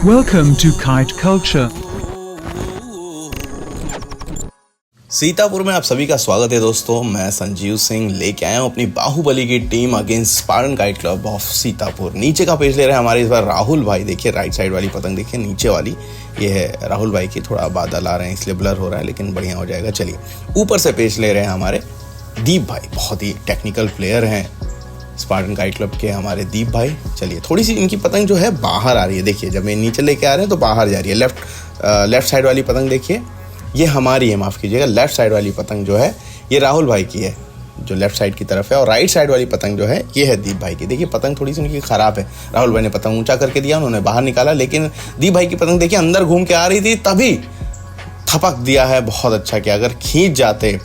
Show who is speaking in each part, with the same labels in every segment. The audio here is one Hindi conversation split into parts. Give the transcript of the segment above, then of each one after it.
Speaker 1: Welcome to Kite Culture.
Speaker 2: Sitapur में आप सभी का स्वागत है दोस्तों। मैं संजीव सिंह लेके आया हूँ अपनी बाहुबली की team against Spartan kite club of Sitapur. नीचे का पेज ले रहे हैं हमारे इस बार राहुल भाई। देखिए राइट साइड वाली पतंग देखिए, नीचे वाली ये है राहुल भाई की। थोड़ा बादल आ रहे हैं इसलिए ब्लर हो रहा है, लेकिन बढ़िया हो जाएगा। चलिए ऊपर से पेज ले रहे हैं हमारे दीप भाई, बहुत ही टेक्निकल प्लेयर हैं स्पार्टन काइट क्लब के हमारे दीप भाई। चलिए थोड़ी सी इनकी पतंग जो है बाहर आ रही है। देखिए जब ये नीचे लेके आ रहे हैं तो बाहर जा रही है। लेफ्ट साइड वाली पतंग देखिए, ये हमारी है, माफ़ कीजिएगा। लेफ्ट साइड वाली पतंग जो है ये राहुल भाई की है, जो लेफ्ट साइड की तरफ है। और राइट साइड वाली पतंग जो है ये है दीप भाई की। देखिए पतंग थोड़ी सी उनकी ख़राब है। राहुल भाई ने पतंग ऊंचा करके दिया, उन्होंने बाहर निकाला, लेकिन दीप भाई की पतंग देखिए अंदर घूम के आ रही थी, तभी थपक दिया है। बहुत अच्छा किया। अगर खींच जाते,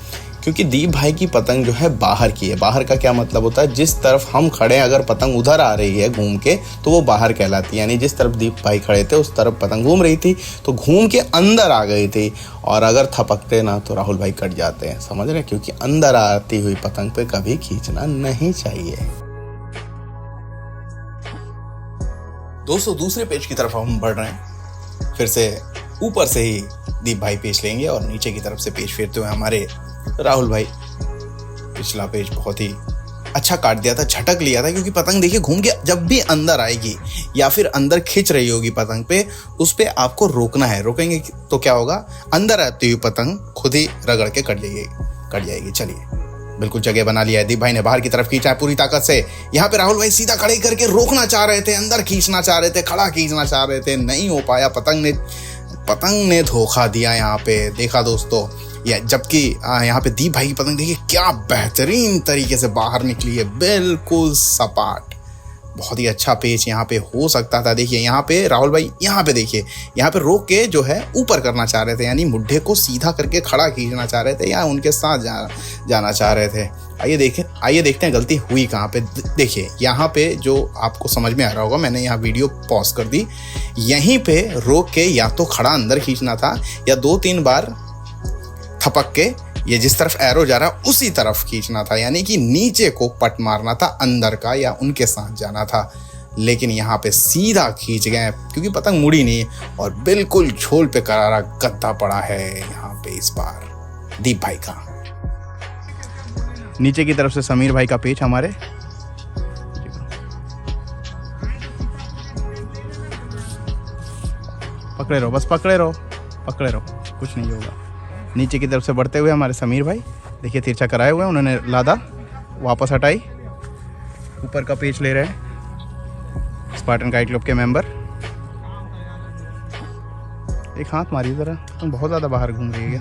Speaker 2: क्योंकि दीप भाई की पतंग जो है बाहर की है। बाहर का क्या मतलब होता है, जिस तरफ हम खड़े हैं अगर पतंग उधर आ रही है घूम के तो वो बाहर कहलाती है। यानी जिस तरफ दीप भाई खड़े थे उस तरफ पतंग घूम रही थी तो घूम के अंदर आ गई थी, और अगर थपकते ना तो राहुल भाई कट जाते हैं, समझ रहे हैं। क्योंकि अंदर आती हुई पतंग पे कभी खींचना नहीं चाहिए। दोस्तों दूसरे पेज की तरफ हम बढ़ रहे हैं। फिर से ऊपर से ही दीप भाई पेज लेंगे और नीचे की तरफ से पेज फेरते हुए हमारे राहुल भाई। पिछला पेज बहुत ही अच्छा काट दिया था, झटक लिया था, क्योंकि पतंग देखिए घूम के जब भी अंदर आएगी या फिर अंदर खिंच रही होगी पतंग पे, उस पे आपको रोकना है। रोकेंगे तो क्या होगा, अंदर आती हुई पतंग खुद ही रगड़ के कट जाएगी। चलिए बिल्कुल जगह बना लिया है। दीप भाई ने बाहर की तरफ खींचा है पूरी ताकत से। यहाँ पे राहुल भाई सीधा खड़े करके रोकना चाह रहे थे, अंदर खींचना चाह रहे थे, खड़ा खींचना चाह रहे थे, नहीं हो पाया। पतंग ने धोखा दिया यहाँ पे। देखा दोस्तों, जबकि यहाँ पे दीप भाई की पतंग देखिए क्या बेहतरीन तरीके से बाहर निकली है, बिल्कुल सपाट। बहुत ही अच्छा पेच यहाँ पे हो सकता था। देखिए यहाँ पे राहुल भाई, यहाँ पे देखिए, यहाँ पे रोक के जो है ऊपर करना चाह रहे थे, यानी मुड्ढे को सीधा करके खड़ा खींचना चाह रहे थे या उनके साथ जाना चाह रहे थे। आइए देखते हैं गलती हुई कहाँ पे। देखिए यहाँ पे जो आपको समझ में आ रहा होगा, मैंने यहाँ वीडियो पॉज कर दी। यहीं पे रोक के या तो खड़ा अंदर खींचना था या 2-3 बार थपक के ये जिस तरफ एरो जा रहा है उसी तरफ खींचना था, यानी कि नीचे को पट मारना था अंदर का या उनके साथ जाना था। लेकिन यहाँ पे सीधा खींच गए क्योंकि पतंग मुड़ी नहीं और बिल्कुल झोल पे करारा गद्दा पड़ा है यहाँ पे इस बार दीप भाई का। नीचे की तरफ से समीर भाई का पेच हमारे। पकड़े रहो, बस पकड़े रहो, कुछ नहीं होगा। नीचे की तरफ से बढ़ते हुए हमारे समीर भाई देखिए तिरछा कराए हुए हैं, उन्होंने लादा वापस हटाई। ऊपर का पेच ले रहे हैं स्पार्टन काइट क्लब के मेंबर। एक हाथ मारिए जरा, तुम बहुत ज़्यादा बाहर घूम रही है।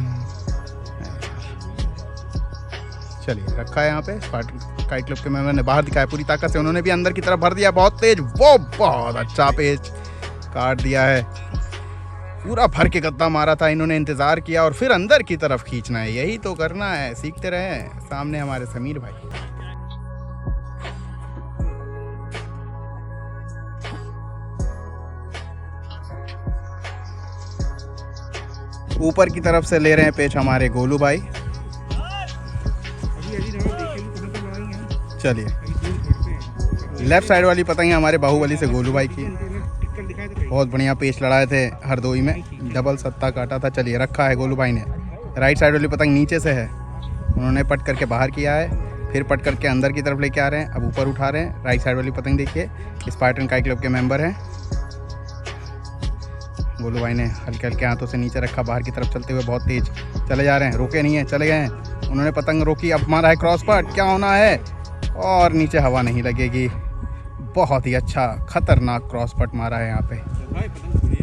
Speaker 2: चलिए रखा है यहाँ पे। स्पार्टन काइट क्लब के मेंबर ने बाहर दिखाया पूरी ताकत से, उन्होंने भी अंदर की तरफ भर दिया बहुत तेज। वो बहुत अच्छा पेच काट दिया है, पूरा भर के गद्दा मारा था इन्होंने, इंतजार किया और फिर अंदर की तरफ खींचना है। यही तो करना है, सीखते रहे। सामने हमारे समीर भाई। ऊपर की तरफ से ले रहे हैं पेच हमारे गोलू भाई। चलिए लेफ्ट साइड वाली पतंग हमारे बाहुबली से गोलू भाई की। बहुत बढ़िया पेच लड़ाए थे हरदोई में, डबल सत्ता काटा था। चलिए रखा है गोलू भाई ने। राइट साइड वाली पतंग नीचे से है, उन्होंने पट करके बाहर किया है, फिर पट करके अंदर की तरफ लेके आ रहे हैं, अब ऊपर उठा रहे हैं। राइट साइड वाली पतंग देखिए, स्पार्टन काइट क्लब के मेंबर हैं। गोलू भाई ने हल्के हल्के हाथों से नीचे रखा, बाहर की तरफ चलते हुए बहुत तेज चले जा रहे हैं, रोके नहीं है, चले गए हैं। उन्होंने पतंग रोकी, अब मारा है क्रॉस पट, क्या होना है, और नीचे हवा नहीं लगेगी। बहुत ही अच्छा खतरनाक क्रॉस पट मारा है यहाँ पे,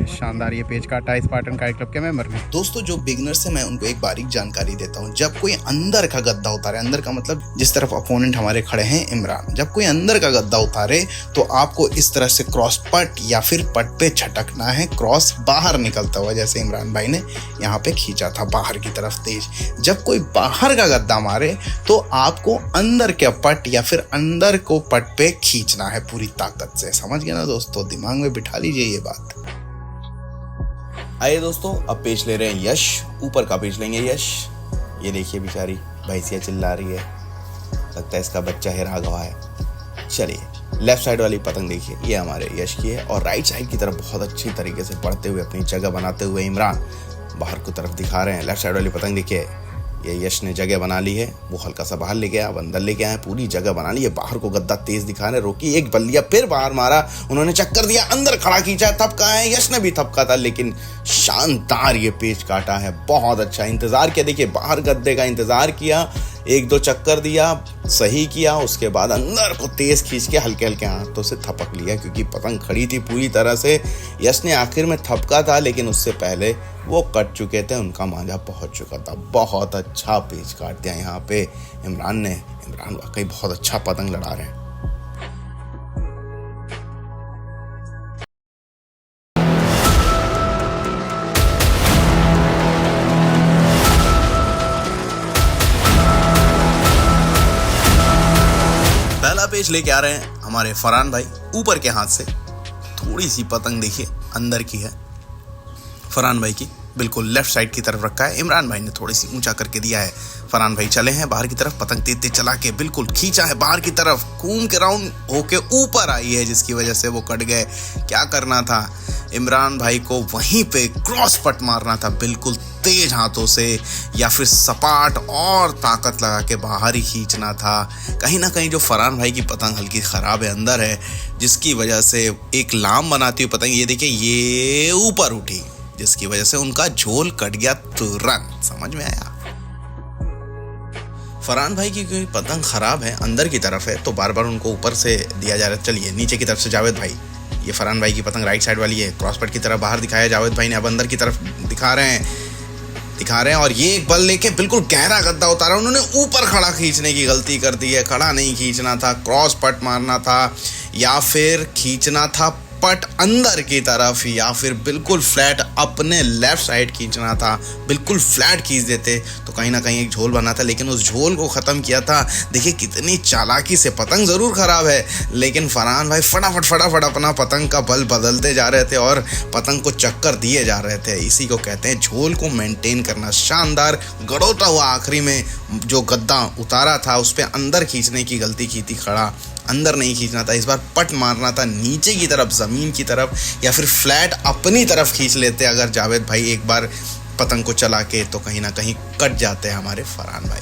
Speaker 2: शानदार ये पेज काटा है स्पार्टन काइट क्लब के मेंबर ने। दोस्तों जो बिगनर्स है मैं उनको एक बारीक जानकारी देता हूँ। जब कोई अंदर का गद्दा उतारे, अंदर का मतलब जिस तरफ अपोनेंट हमारे खड़े हैं इमरान, जब कोई अंदर का गद्दा उतारे तो आपको इस तरह से क्रॉस पट या फिर पट पे झटकना है, क्रॉस बाहर निकलता हुआ, जैसे इमरान भाई ने यहाँ पे खींचा था बाहर की तरफ तेज। जब कोई बाहर का गद्दा मारे तो आपको अंदर के पट या फिर अंदर को पट पे खींचना है पूरी ताकत से। समझ गए ना दोस्तों, दिमाग में बिठा लीजिए ये बात। आइए दोस्तों अब पेज ले रहे हैं यश। ऊपर का पेज लेंगे यश। ये देखिए बेचारी भैंसिया चिल्ला रही है, लगता है इसका बच्चा है राघवा है। चलिए लेफ्ट साइड वाली पतंग देखिए, ये हमारे यश की है, और राइट साइड की तरफ बहुत अच्छी तरीके से बढ़ते हुए अपनी जगह बनाते हुए इमरान बाहर की तरफ दिखा रहे हैं। लेफ्ट साइड वाली पतंग देखिए, ये यश ने जगह बना ली है, वो हल्का सा बाहर ले गया, अब अंदर ले गया है, पूरी जगह बना ली है। बाहर को गद्दा तेज दिखा रहे, रोकी, एक बल्लिया फिर बाहर मारा, उन्होंने चक्कर दिया, अंदर खड़ा खींचा, थपका है, यश ने भी थपका था, लेकिन शानदार ये पेच काटा है, बहुत अच्छा इंतजार किया। देखिए बाहर गद्दे का इंतजार किया, एक दो चक्कर दिया, सही किया, उसके बाद अंदर को तेज खींच के हल्के हल्के हाथों से थपक लिया, क्योंकि पतंग खड़ी थी पूरी तरह से। यश ने आखिर में थपका था, लेकिन उससे पहले वो कट चुके थे, उनका मांझा पहुंच चुका था। बहुत अच्छा पेच काट दिया यहाँ पे इमरान ने। इमरान वाकई बहुत अच्छा पतंग लड़ा रहे हैं। पहला पेच लेके आ रहे हैं हमारे फरहान भाई, ऊपर के हाथ से। थोड़ी सी पतंग देखिए अंदर की है फरहान भाई की, बिल्कुल लेफ्ट साइड की तरफ रखा है। इमरान भाई ने थोड़ी सी ऊंचा करके दिया है। फरहान भाई चले हैं बाहर की तरफ, पतंग तेज तेज चला के बिल्कुल खींचा है बाहर की तरफ, घूम के राउंड होके ऊपर आई है, जिसकी वजह से वो कट गए। क्या करना था इमरान भाई को, वहीं पे क्रॉस पट मारना था बिल्कुल तेज हाथों से, या फिर सपाट और ताकत लगा के बाहर ही खींचना था। कहीं ना कहीं जो फरहान भाई की पतंग हल्की ख़राब है, अंदर है, जिसकी वजह से एक लाम बनाती हुई पतंग, ये देखिए ये ऊपर उठी, जिसकी वजह से उनका झोल कट गया तुरंत। समझ में आया? फरहान भाई की कोई पतंग खराब है, अंदर की तरफ है, तो बार बार उनको ऊपर से दिया जा रहा है। चलिए नीचे की तरफ से जावेद भाई, ये फरहान भाई की पतंग राइट साइड वाली है, क्रॉस पट की तरफ बाहर दिखाया जावेद भाई ने, अब अंदर की तरफ दिखा रहे हैं, और ये एक बल लेके बिल्कुल गहरा गद्दा उतारा। उन्होंने ऊपर खड़ा खींचने की गलती कर दी है, खड़ा नहीं खींचना था, क्रॉस पट मारना था, या फिर खींचना था पट अंदर की तरफ, या फिर बिल्कुल फ्लैट अपने लेफ्ट साइड खींचना था। बिल्कुल फ्लैट खींच देते तो कहीं ना कहीं एक झोल बना था, लेकिन उस झोल को ख़त्म किया था। देखिए कितनी चालाकी से, पतंग ज़रूर ख़राब है, लेकिन फरहान भाई फटाफट अपना पतंग का बल बदलते जा रहे थे और पतंग को चक्कर दिए जा रहे थे। इसी को कहते हैं झोल को मेंटेन करना। शानदार गड़ोता हुआ आखिरी में जो गद्दा उतारा था, उस पर अंदर खींचने की गलती की थी, खड़ा अंदर नहीं खींचना था, इस बार पट मारना था नीचे की तरफ, ज़मीन की तरफ, या फिर फ्लैट अपनी तरफ खींच लेते अगर जावेद भाई एक बार पतंग को चला के, तो कहीं ना कहीं कट जाते हैं हमारे फरहान भाई।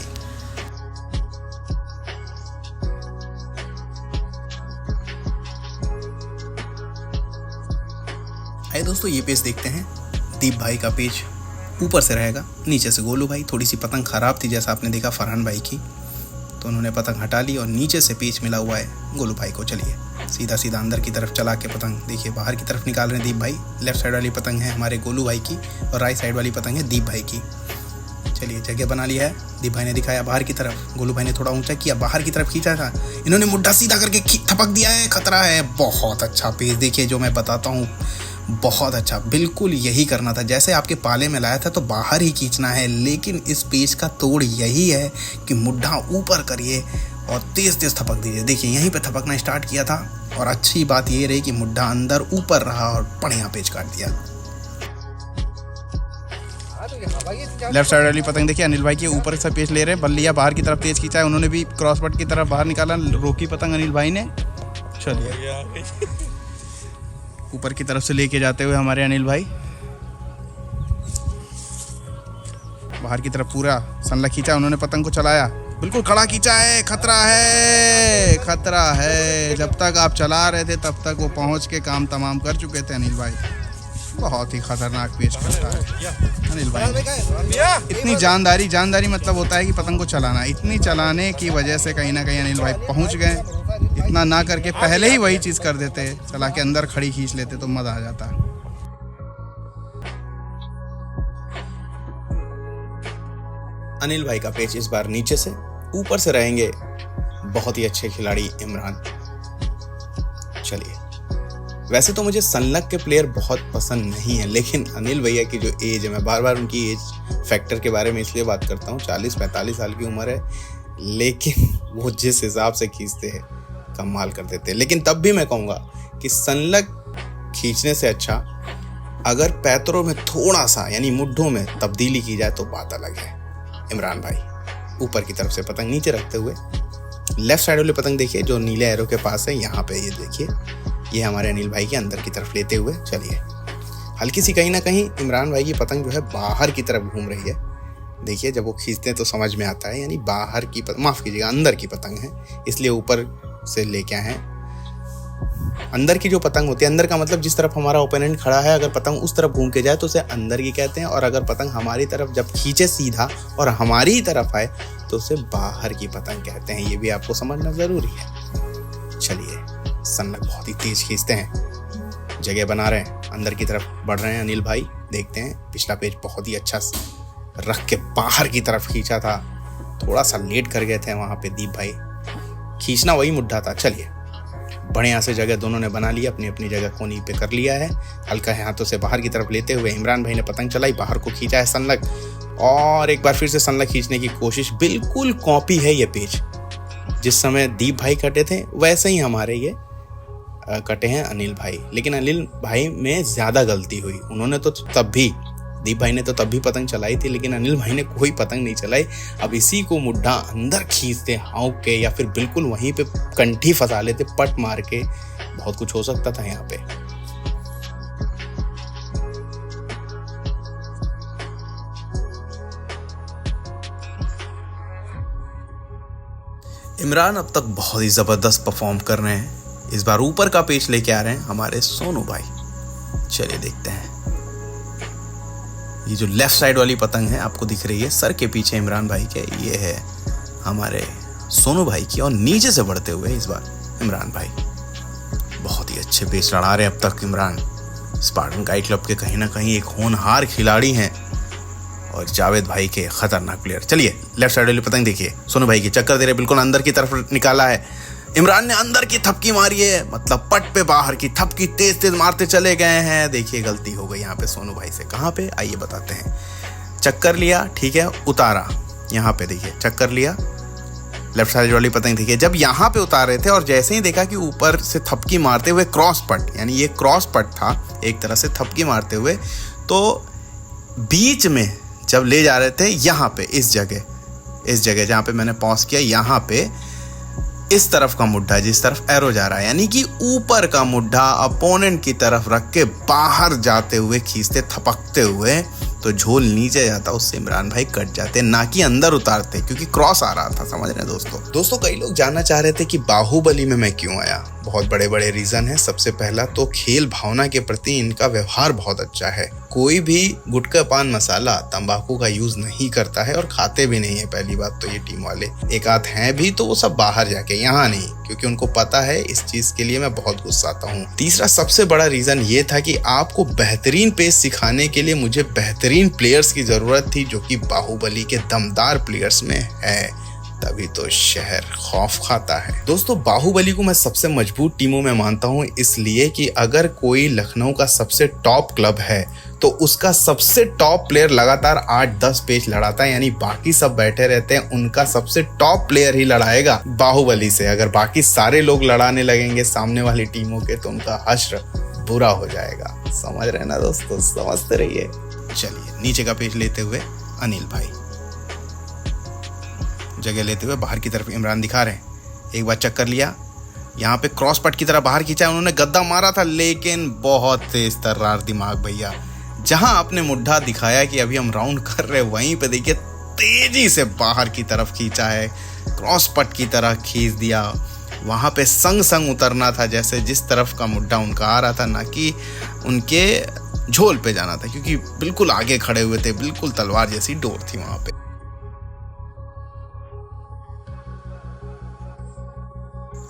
Speaker 2: आइए दोस्तों ये पेच देखते हैं। दीप भाई का पेच ऊपर से रहेगा, नीचे से गोलू भाई। थोड़ी सी पतंग खराब थी जैसा आपने देखा फरहान भाई की, तो उन्होंने पतंग हटा ली और नीचे से पेच मिला हुआ है गोलू भाई को। चलिए सीधा सीधा अंदर की तरफ चला के पतंग देखिए बाहर की तरफ निकाल रहे हैं दीप भाई। लेफ्ट साइड वाली पतंग है हमारे गोलू भाई की, और राइट साइड वाली पतंग है दीप भाई की। चलिए जगह बना ली है, दीप भाई ने दिखाया बाहर की तरफ, गोलू भाई ने थोड़ा ऊंचा किया, बाहर की तरफ खींचा था, इन्होंने मुड्ढा सीधा करके थपक दिया है, खतरा है। बहुत अच्छा पेच देखिए, जो मैं बताता हूँ बहुत अच्छा, बिल्कुल यही करना था। जैसे आपके पाले में लाया था तो बाहर ही खींचना है, लेकिन इस पेच का तोड़ यही है कि मुड्ढा ऊपर करिए और तेज तेज थपक दीजिए। देखिए यहीं पे थपकना स्टार्ट किया था, और अच्छी बात ये रही कि मुड्ढा अंदर ऊपर रहा और बढ़िया पेच काट दिया। लेफ्ट साइड वाली पतंग देखिए अनिल भाई के ऊपर से पेच ले रहे हैं, बल्लिया बाहर की तरफ तेज खींचा है, उन्होंने भी क्रॉस पट की तरफ बाहर निकाला, रोकी पतंग अनिल भाई ने। चलिए ऊपर की तरफ से लेके जाते हुए हमारे अनिल भाई बाहर की तरफ पूरा सनला खींचा, उन्होंने पतंग को चलाया, बिल्कुल खड़ा खींचा है, खतरा है, खतरा है। जब तक आप चला रहे थे तब तक वो पहुंच के काम तमाम कर चुके थे अनिल भाई। बहुत ही खतरनाक पेच करता है अनिल भाई। इतनी जानदारी मतलब होता है कि पतंग को चलाना, इतनी चलाने की वजह से कहीं ना कहीं अनिल भाई पहुंच गए। इतना ना करके पहले ही वही चीज़ कर देते, चला के अंदर खड़ी खींच लेते तो मज़ा आ जाता। अनिल भाई का पेच इस बार नीचे से, ऊपर से रहेंगे बहुत ही अच्छे खिलाड़ी इमरान। चलिए वैसे तो मुझे संलग्न के प्लेयर बहुत पसंद नहीं है, लेकिन अनिल भैया की जो एज है, मैं बार बार उनकी एज फैक्टर के बारे में इसलिए बात करता हूँ, 40-45 साल की उम्र है, लेकिन वो जिस हिसाब से खींचते हैं कमाल कर देते हैं। लेकिन तब भी मैं कहूँगा कि संलग्न खींचने से अच्छा अगर पैतरों में थोड़ा सा यानी मुड्ढों में तब्दीली की जाए तो बात अलग है। इमरान भाई ऊपर की तरफ से पतंग नीचे रखते हुए लेफ्ट साइड वाली पतंग देखिए जो नीले एरो के पास है, यहाँ पे ये देखिए, ये हमारे अनिल भाई के अंदर की तरफ लेते हुए चलिए। हल्की सी कहीं ना कहीं इमरान भाई की पतंग जो है बाहर की तरफ घूम रही है। देखिए जब वो खींचते हैं तो समझ में आता है, यानी बाहर की माफ़ कीजिएगा अंदर की पतंग है, इसलिए ऊपर से लेके आए हैं। अंदर की जो पतंग होती है, अंदर का मतलब जिस तरफ हमारा ओपोनेंट खड़ा है, अगर पतंग उस तरफ घूम के जाए तो उसे अंदर की कहते हैं, और अगर पतंग हमारी तरफ जब खींचे सीधा और हमारी ही तरफ आए तो उसे बाहर की पतंग कहते हैं। ये भी आपको समझना ज़रूरी है। चलिए, सनलग बहुत ही तेज खींचते हैं, जगह बना रहे हैं, अंदर की तरफ बढ़ रहे हैं अनिल भाई। देखते हैं, पिछला पेज बहुत ही अच्छा रख के बाहर की तरफ खींचा था, थोड़ा सा लेट कर गए थे वहाँ पे दीप भाई, खींचना वही मुद्दा था। चलिए, बढ़िया से जगह दोनों ने बना लिया, अपनी अपनी जगह कोनी पे कर लिया है। हल्का हाथों से बाहर की तरफ लेते हुए इमरान भाई ने पतंग चलाई, बाहर को खींचा है सनलग, और एक बार फिर से सनलग खींचने की कोशिश। बिल्कुल कॉपी है ये पेज, जिस समय दीप भाई कटे थे वैसे ही हमारे ये कटे हैं अनिल भाई। लेकिन अनिल भाई में ज़्यादा गलती हुई, उन्होंने तो तब भी, दीप भाई ने तो तब भी पतंग चलाई थी, लेकिन अनिल भाई ने कोई पतंग नहीं चलाई। अब इसी को मुड्ढा अंदर खींचते हाँक के, या फिर बिल्कुल वहीं पे कंठी फंसा लेते पट मार के, बहुत कुछ हो सकता था यहाँ पे। इमरान अब तक बहुत ही ज़बरदस्त परफॉर्म कर रहे हैं। इस बार ऊपर का पेच लेके आ रहे हैं हमारे सोनू भाई। चलिए देखते हैं, ये जो लेफ्ट साइड वाली पतंग है आपको दिख रही है सर के पीछे इमरान भाई के, ये है हमारे सोनू भाई की, और नीचे से बढ़ते हुए इस बार इमरान भाई बहुत ही अच्छे पेच लड़ा रहे हैं अब तक इमरान। स्पार्टन काइट क्लब के कहीं ना कहीं एक होनहार खिलाड़ी हैं और जावेद भाई के खतरनाक प्लेयर। चलिए, लेफ्ट साइड वाली पतंग देखिए, सोनू भाई की चक्कर दे रहे, बिल्कुल अंदर की तरफ निकाला है। इमरान ने अंदर की थपकी मारी है, मतलब पट पे बाहर की थपकी तेज तेज मारते चले गए हैं। देखिए गलती हो गई यहाँ पे सोनू भाई से, कहाँ पे आइए बताते हैं। चक्कर लिया, ठीक है, उतारा, यहाँ पे देखिए चक्कर लिया, लेफ्ट साइड वाली पतंग देखिए, जब यहाँ पे उतार रहे थे और जैसे ही देखा कि ऊपर से थपकी मारते हुए क्रॉस पट, यानी ये क्रॉस पट था एक तरह से थपकी मारते हुए, तो बीच में जब ले जा रहे थे यहाँ पे इस जगह जहाँ पे मैंने पॉज किया, यहाँ पे इस तरफ का मुड्ढा जिस तरफ एरो जा रहा है, यानी कि ऊपर का मुड्ढा अपोनेंट की तरफ रख के बाहर जाते हुए खींचते थपकते हुए, तो झोल नीचे जाता, उससे इमरान भाई कट जाते, ना कि अंदर उतारते, क्योंकि क्रॉस आ रहा था। समझ रहे हैं दोस्तों कई लोग जानना चाह रहे थे कि बाहुबली में मैं क्यों आया। बहुत बड़े बड़े रीजन है। सबसे पहला तो खेल भावना के प्रति इनका व्यवहार बहुत अच्छा है। कोई भी गुटखा पान मसाला तंबाकू का यूज नहीं करता है और खाते भी नहीं है। पहली बात तो ये टीम वाले, एक आध हैं भी तो वो सब बाहर जाके, यहाँ नहीं, क्योंकि उनको पता है इस चीज के लिए मैं बहुत गुस्साता हूँ। तीसरा सबसे बड़ा रीजन ये था कि आपको बेहतरीन पेस सिखाने के लिए मुझे बेहतरीन प्लेयर्स की जरूरत थी, जो कि बाहुबली के दमदार प्लेयर्स में है। तभी तो शहर खौफ खाता है। दोस्तों, बाहुबली को मैं सबसे मजबूत टीमों में मानता हूँ, इसलिए कि अगर कोई लखनऊ का सबसे टॉप क्लब है तो उसका सबसे टॉप प्लेयर लगातार 8-10 पेच लड़ाता है, यानी बाकी सब बैठे रहते हैं, उनका सबसे टॉप प्लेयर ही लड़ाएगा बाहुबली से। अगर बाकी सारे लोग लड़ाने लगेंगे सामने वाली टीमों के, तो उनका हश्र बुरा हो जाएगा। समझ रहे ना दोस्तों, समझते रहिए। चलिए, नीचे का पेच लेते हुए अनिल भाई जगह लेते हुए बाहर की तरफ इमरान दिखा रहे हैं। एक बार चक्कर लिया, यहाँ पे क्रॉस पट की तरह बाहर खींचा, उन्होंने गद्दा मारा था, लेकिन बहुत तेज तर्रार दिमाग भैया। जहां आपने मुड्ढा दिखाया कि अभी हम राउंड कर रहे, वहीं पे देखिए तेजी से बाहर की तरफ खींचा है, क्रॉस पट की तरह खींच दिया। वहां पे संग संग उतरना था, जैसे जिस तरफ का मुड्ढा उनका आ रहा था, ना कि उनके झोल पे जाना था, क्योंकि बिल्कुल आगे खड़े हुए थे, बिल्कुल तलवार जैसी डोर थी वहां पे।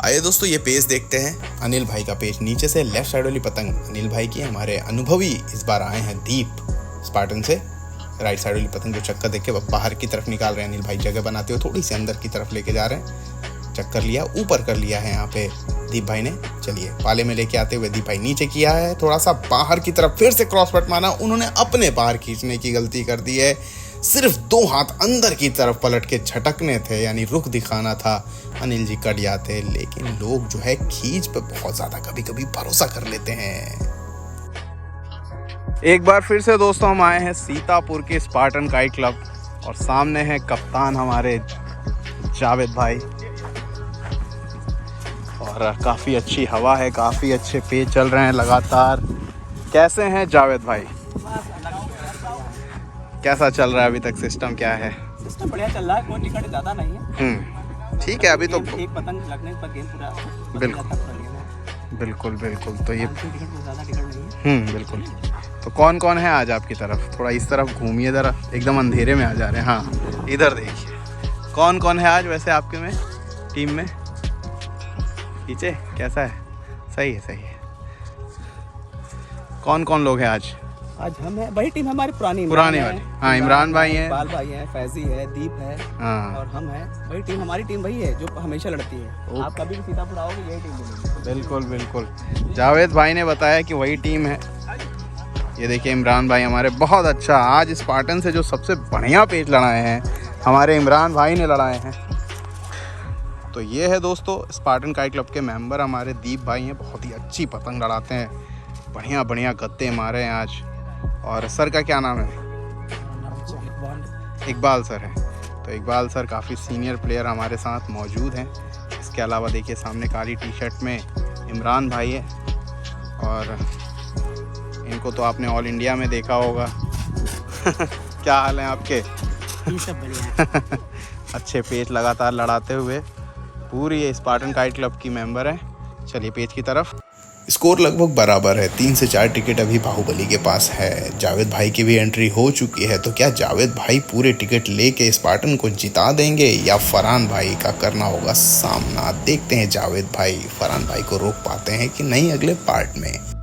Speaker 2: आइए दोस्तों, ये पेज देखते हैं अनिल भाई का पेज। नीचे से लेफ्ट साइड वाली पतंग अनिल भाई की, हमारे अनुभवी इस बार आए हैं दीप स्पार्टन से। राइट साइड वाली पतंग जो चक्कर देख के बाहर की तरफ निकाल रहे हैं अनिल भाई, जगह बनाते हुए थोड़ी सी अंदर की तरफ लेके जा रहे हैं। चक्कर लिया, ऊपर कर लिया है यहाँ पे दीप भाई ने। चलिए, पाले में लेके आते हुए दीप भाई नीचे किया है, थोड़ा सा बाहर की तरफ फिर से क्रॉस पट मारा। उन्होंने अपने बाहर खींचने की गलती कर दी है, सिर्फ 2 हाथ अंदर की तरफ पलट के झटकने थे, यानी रुख दिखाना था, अनिल जी कट जाते। लेकिन लोग जो है खींच पे बहुत ज्यादा कभी कभी भरोसा कर लेते हैं। एक बार फिर से दोस्तों हम आए हैं सीतापुर के स्पार्टन काइट क्लब, और सामने है कप्तान हमारे जावेद भाई। और काफ़ी अच्छी हवा है, काफ़ी अच्छे पेज चल रहे हैं लगातार। कैसे हैं जावेद भाई, कैसा चल रहा है अभी तक, सिस्टम क्या है?
Speaker 3: सिस्टम बढ़िया चल रहा है, कोई टिकट ज़्यादा नहीं है।
Speaker 2: ठीक है अभी तो
Speaker 3: एक पतंग लगने पर गेम पूरा
Speaker 2: बिल्कुल बिल्कुल बिल्कुल। तो ये
Speaker 3: टिकट में ज़्यादा टिकट नहीं है।
Speaker 2: बिल्कुल। तो कौन कौन है आज आपकी तरफ? थोड़ा इस तरफ घूमिए ज़रा, एकदम अंधेरे में आ जा रहे हैं। हाँ इधर देखिए कौन कौन है आज वैसे आपके में, टीम में? पीछे कैसा है? सही है सही है। कौन कौन लोग हैं आज?
Speaker 3: आज हम हैं, वही टीम हमारी पुरानी
Speaker 2: वाली। हाँ इमरान भाई हैं,
Speaker 3: इकबाल भाई हैं, फैजी है, दीप है,
Speaker 2: हाँ
Speaker 3: और हम हैं। वही टीम, हमारी टीम वही है जो हमेशा लड़ती है। आप कभी भी सीतापुर आओगे यही टीम मिलेगी।
Speaker 2: बिल्कुल बिल्कुल। जावेद भाई ने बताया कि वही टीम है। ये देखिए इमरान भाई हमारे, बहुत अच्छा। आज स्पार्टन से जो सबसे बढ़िया पेच लड़ाए हैं हमारे इमरान भाई ने लड़ाए हैं। तो ये है दोस्तों स्पार्टन काइट क्लब के मेंबर हमारे दीप भाई हैं, बहुत ही अच्छी पतंग लड़ाते हैं, बढ़िया बढ़िया गत्ते मारे हैं आज। और सर का क्या नाम है? इकबाल सर है। तो इकबाल सर काफ़ी सीनियर प्लेयर हमारे साथ मौजूद हैं। इसके अलावा देखिए सामने काली टी शर्ट में इमरान भाई है, और इनको तो आपने ऑल इंडिया में देखा होगा। क्या हाल है आपके?
Speaker 3: सब बढ़िया।
Speaker 2: अच्छे पेच लगातार लड़ाते हुए, पूरी ये स्पार्टन काइट क्लब की मेंबर है। चलिए पेच की तरफ।
Speaker 4: स्कोर लगभग बराबर है, 3 से 4 टिकट अभी बाहुबली के पास है। जावेद भाई की भी एंट्री हो चुकी है। तो क्या जावेद भाई पूरे टिकट लेके स्पार्टन को जिता देंगे या फरहान भाई का करना होगा सामना? देखते हैं जावेद भाई फरहान भाई को रोक पाते हैं कि नहीं अगले पार्ट में।